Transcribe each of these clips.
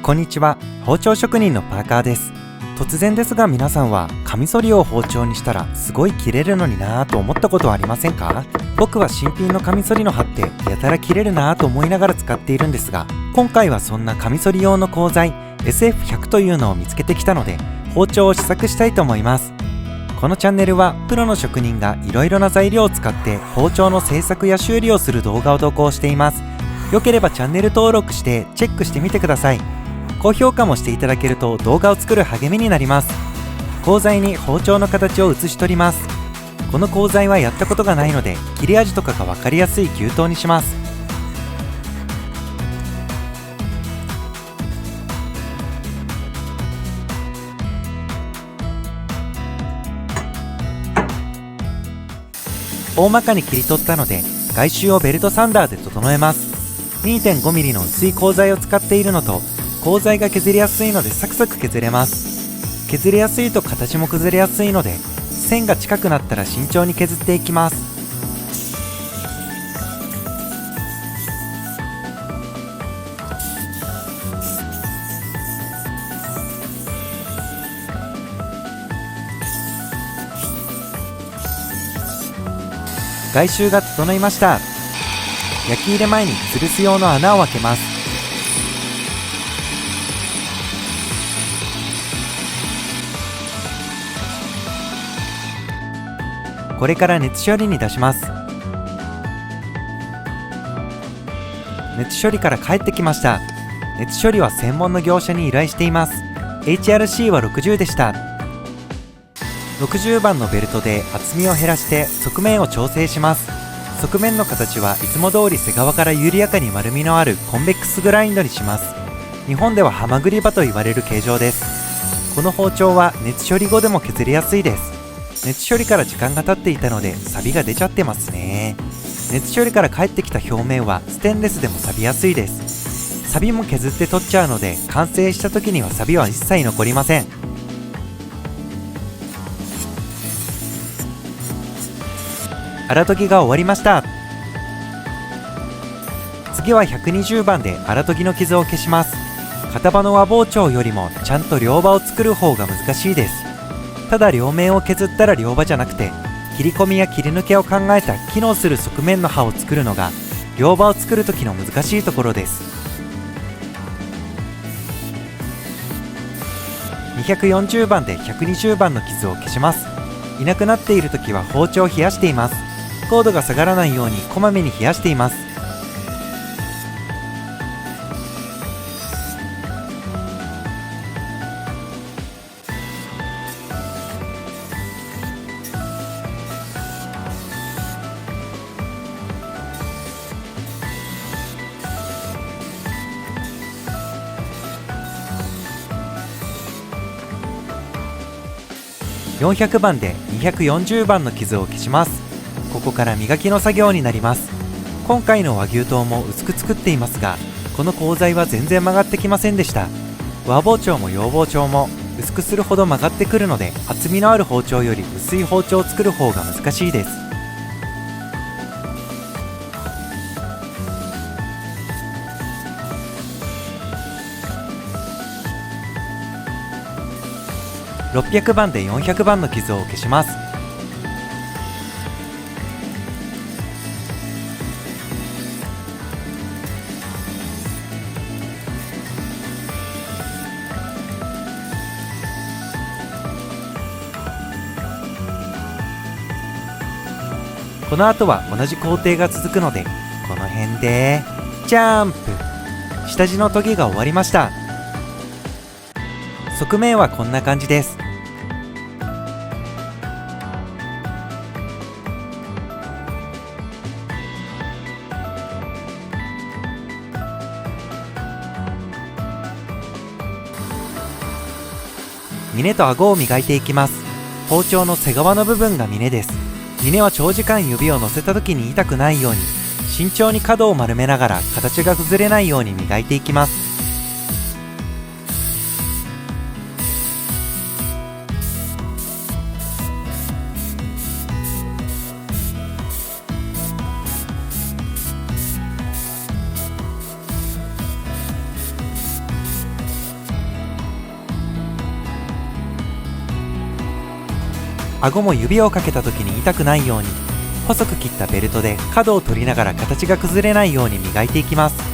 こんにちは。包丁職人のパーカーです。突然ですが皆さんはカミソリを包丁にしたらすごい切れるのになぁと思ったことはありませんか？僕は新品のカミソリの刃ってやたら切れるなぁと思いながら使っているんですが、今回はそんなカミソリ用の鋼材 SF100 というのを見つけてきたので包丁を試作したいと思います。このチャンネルはプロの職人がいろいろな材料を使って包丁の製作や修理をする動画を投稿しています。よければチャンネル登録してチェックしてみてください。高評価もしていただけると動画を作る励みになります。鋼材に包丁の形を写し取ります。この鋼材はやったことがないので切れ味とかが分かりやすい牛刀にします。大まかに切り取ったので外周をベルトサンダーで整えます。 2.5mm の薄い鋼材を使っているのと鋼材が削りやすいのでサクサク削れます。削れやすいと形も崩れやすいので線が近くなったら慎重に削っていきます。外周が整いました。焼き入れ前に吊るす用の穴を開けます。これから熱処理に出します。熱処理から帰ってきました。熱処理は専門の業者に依頼しています。 HRC は60でした。60番のベルトで厚みを減らして側面を調整します。側面の形はいつも通り背側から緩やかに丸みのあるコンベックスグラインドにします。日本ではハマグリ刃と言われる形状です。この包丁は熱処理後でも削りやすいです。熱処理から時間が経っていたので錆びが出ちゃってますね。熱処理から帰ってきた表面はステンレスでも錆びやすいです。錆びも削って取っちゃうので完成した時には錆びは一切残りません。荒研ぎが終わりました。次は120番で荒研ぎの傷を消します。片刃の和包丁よりもちゃんと両刃を作る方が難しいです。ただ両面を削ったら両刃じゃなくて切り込みや切り抜けを考えた機能する側面の刃を作るのが両刃を作る時の難しいところです。240番で120番の傷を消します。いなくなっている時は包丁を冷やしています。高度が下がらないようにこまめに冷やしています。400番で240番の傷を消します。ここから磨きの作業になります。今回の和牛刀も薄く作っていますが、この鋼材は全然曲がってきませんでした。和包丁も洋包丁も薄くするほど曲がってくるので、厚みのある包丁より薄い包丁を作る方が難しいです。600番で400番の傷を消します。この後は同じ工程が続くので、この辺でジャンプ。下地の研ぎが終わりました。側面はこんな感じです。峰と顎を磨いていきます。包丁の背側の部分が峰です。峰は長時間指を乗せた時に痛くないように慎重に角を丸めながら形が崩れないように磨いていきます。顎も指をかけた時に痛くないように、細く切ったベルトで角を取りながら形が崩れないように磨いていきます。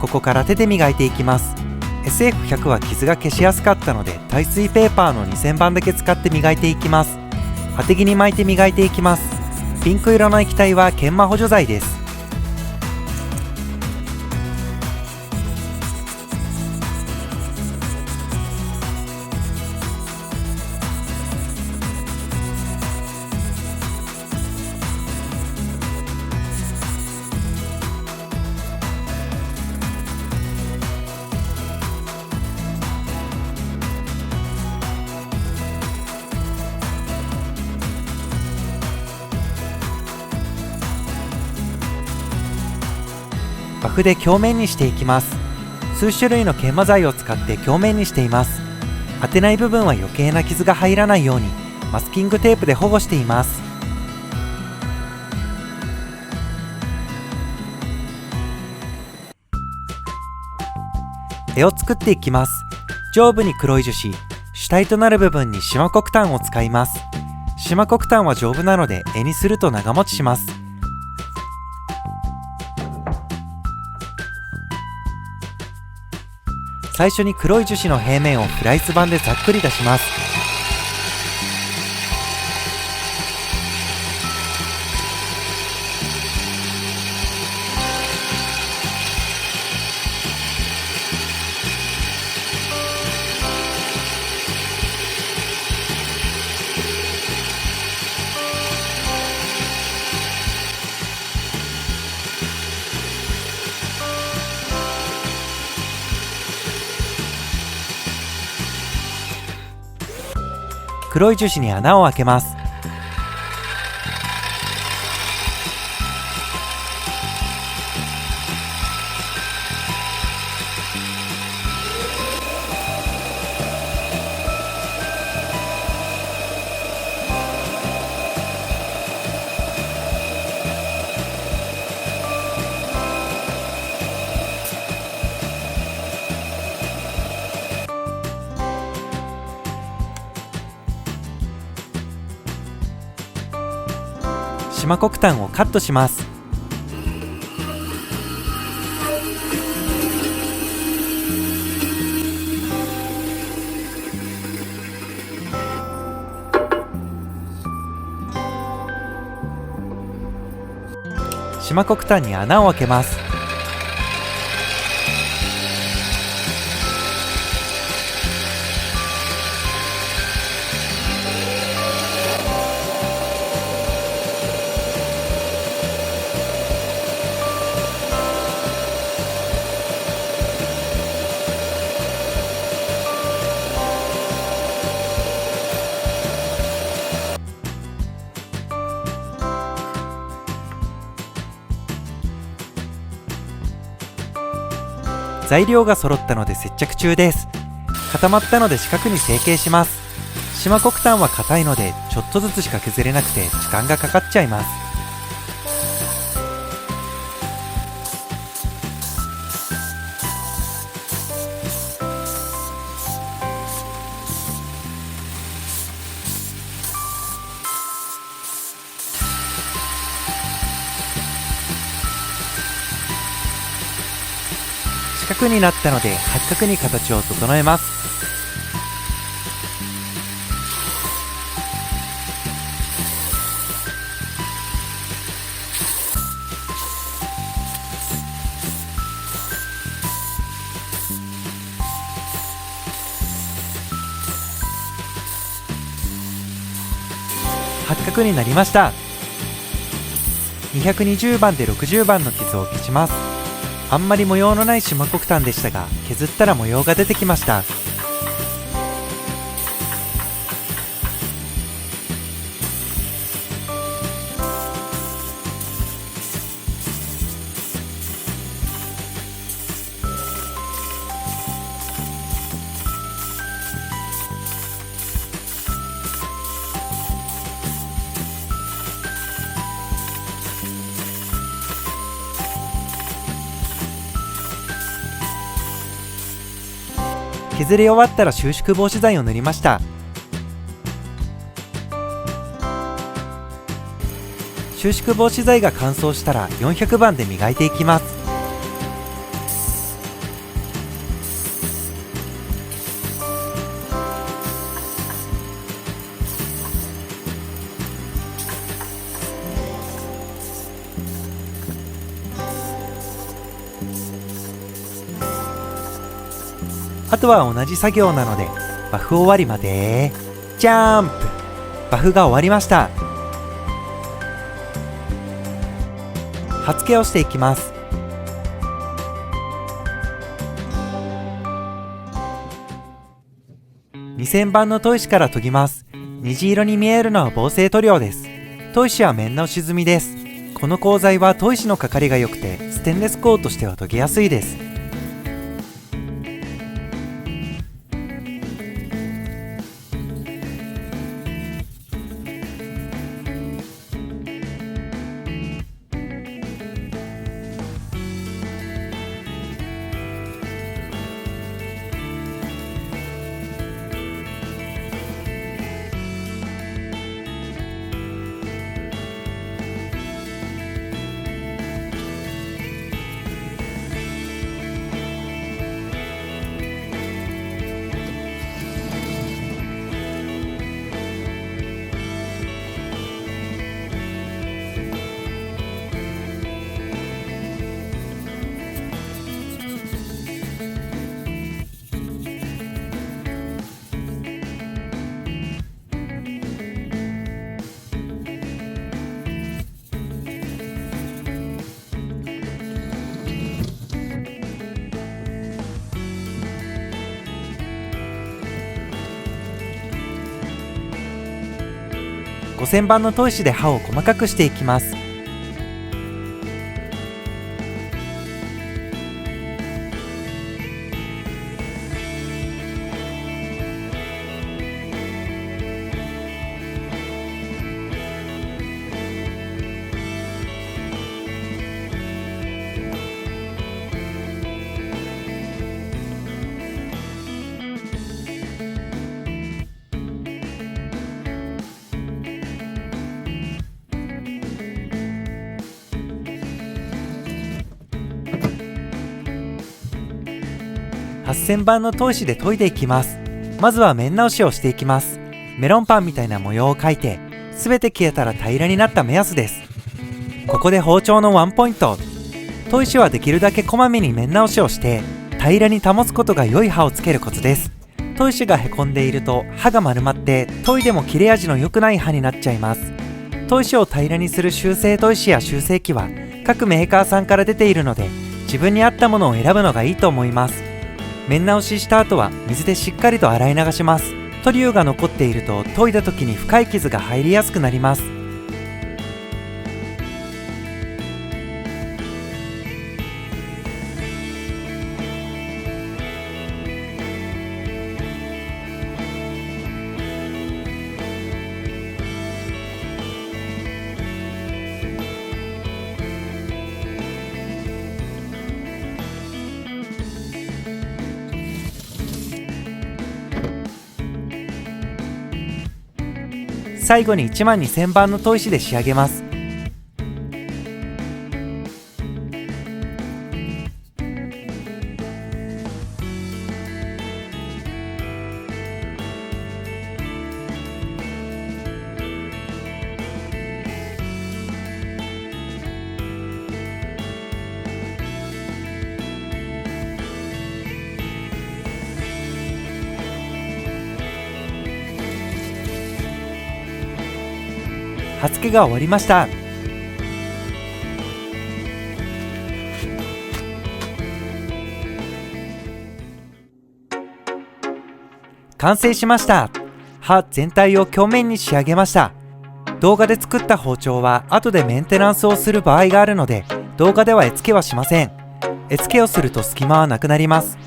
ここから手で磨いていきます。 SF100 は傷が消しやすかったので耐水ペーパーの2000番だけ使って磨いていきます。当て木に巻いて磨いていきます。ピンク色の液体は研磨補助剤です。バフで鏡面にしていきます。数種類の研磨剤を使って鏡面にしています。当てない部分は余計な傷が入らないようにマスキングテープで保護しています。絵を作っていきます。上部に黒い樹脂、主体となる部分に縞黒炭を使います。縞黒炭は丈夫なので絵にすると長持ちします。最初に黒い樹脂の平面をフライス板でざっくり出します。黒い樹脂に穴を開けます。縞黒炭をカットします。縞黒炭に穴を開けます。材料が揃ったので接着中です。固まったので四角に成形します。縞黒炭は硬いのでちょっとずつしか削れなくて時間がかかっちゃいます。四角になったので八角に形を整えます。八角になりました。220番で60番の傷を消します。あんまり模様のない縞黒炭でしたが、削ったら模様が出てきました。削り終わったら収縮防止剤を塗りました。収縮防止剤が乾燥したら400番で磨いていきます。あとは同じ作業なのでバフ終わりまでジャンプ。バフが終わりました。刃付けをしていきます。2000番の砥石から研ぎます。虹色に見えるのは防水塗料です。砥石は面直し済みです。この鋼材は砥石のかかりが良くてステンレス鋼としては研ぎやすいです。5000番の砥石で刃を細かくしていきます。8000番の砥石で研いでいきます。まずは面直しをしていきます。メロンパンみたいな模様を描いて、すべて消えたら平らになった目安です。ここで包丁のワンポイント。砥石はできるだけこまめに面直しをして平らに保つことが良い刃をつけるコツです。砥石がへこんでいると刃が丸まって研いでも切れ味の良くない刃になっちゃいます。砥石を平らにする修正砥石や修正器は各メーカーさんから出ているので、自分に合ったものを選ぶのがいいと思います。面直しした後は水でしっかりと洗い流します。塗料が残っていると研いだ時に深い傷が入りやすくなります。最後に12000番の砥石で仕上げます。刃付けが終わりました。完成しました。刃全体を表面に仕上げました。動画で作った包丁は後でメンテナンスをする場合があるので、動画では絵付けはしません。絵付けをすると隙間はなくなります。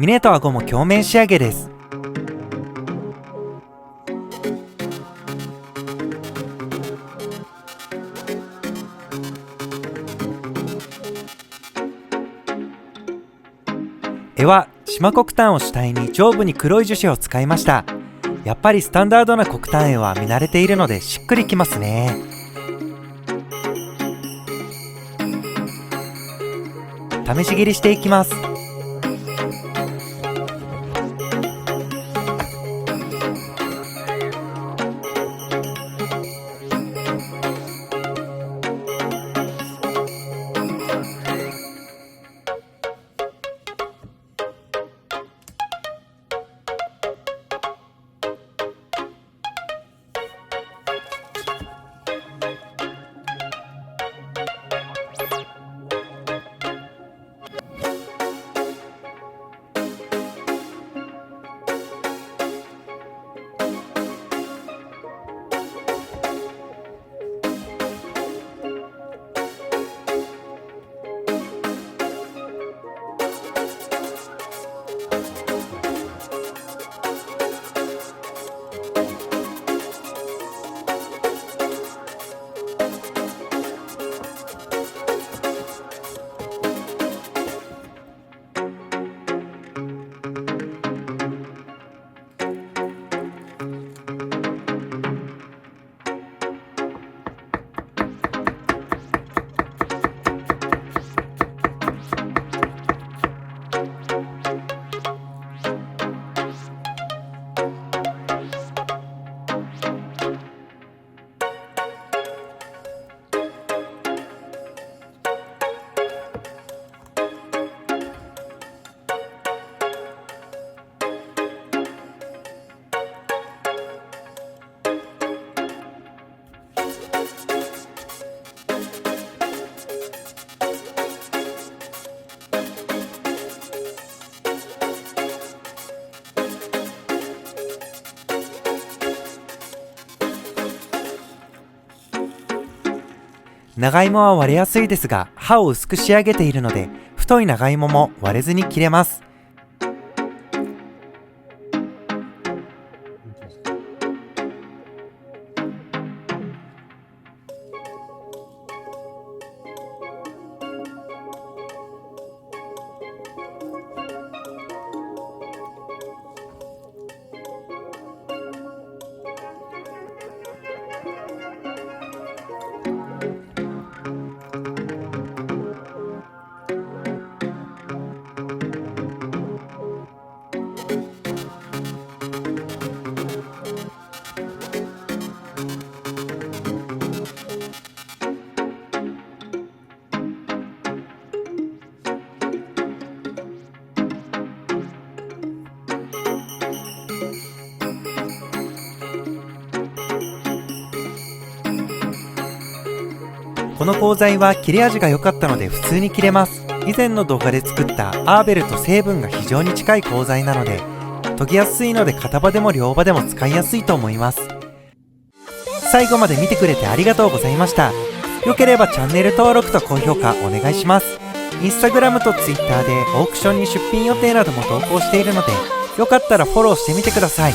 胸と顎も鏡面仕上げです。絵は縞黒炭を主体に上部に黒い樹脂を使いました。やっぱりスタンダードな黒炭絵は見慣れているのでしっくりきますね。試し切りしていきます。長芋は割れやすいですが、刃を薄く仕上げているので、太い長芋も割れずに切れます。この鋼材は切れ味が良かったので普通に切れます。以前の動画で作ったアーベルと成分が非常に近い鋼材なので、研ぎやすいので片場でも両場でも使いやすいと思います。最後まで見てくれてありがとうございました。良ければチャンネル登録と高評価お願いします。インスタグラムとツイッターでオークションに出品予定なども投稿しているので、よかったらフォローしてみてください。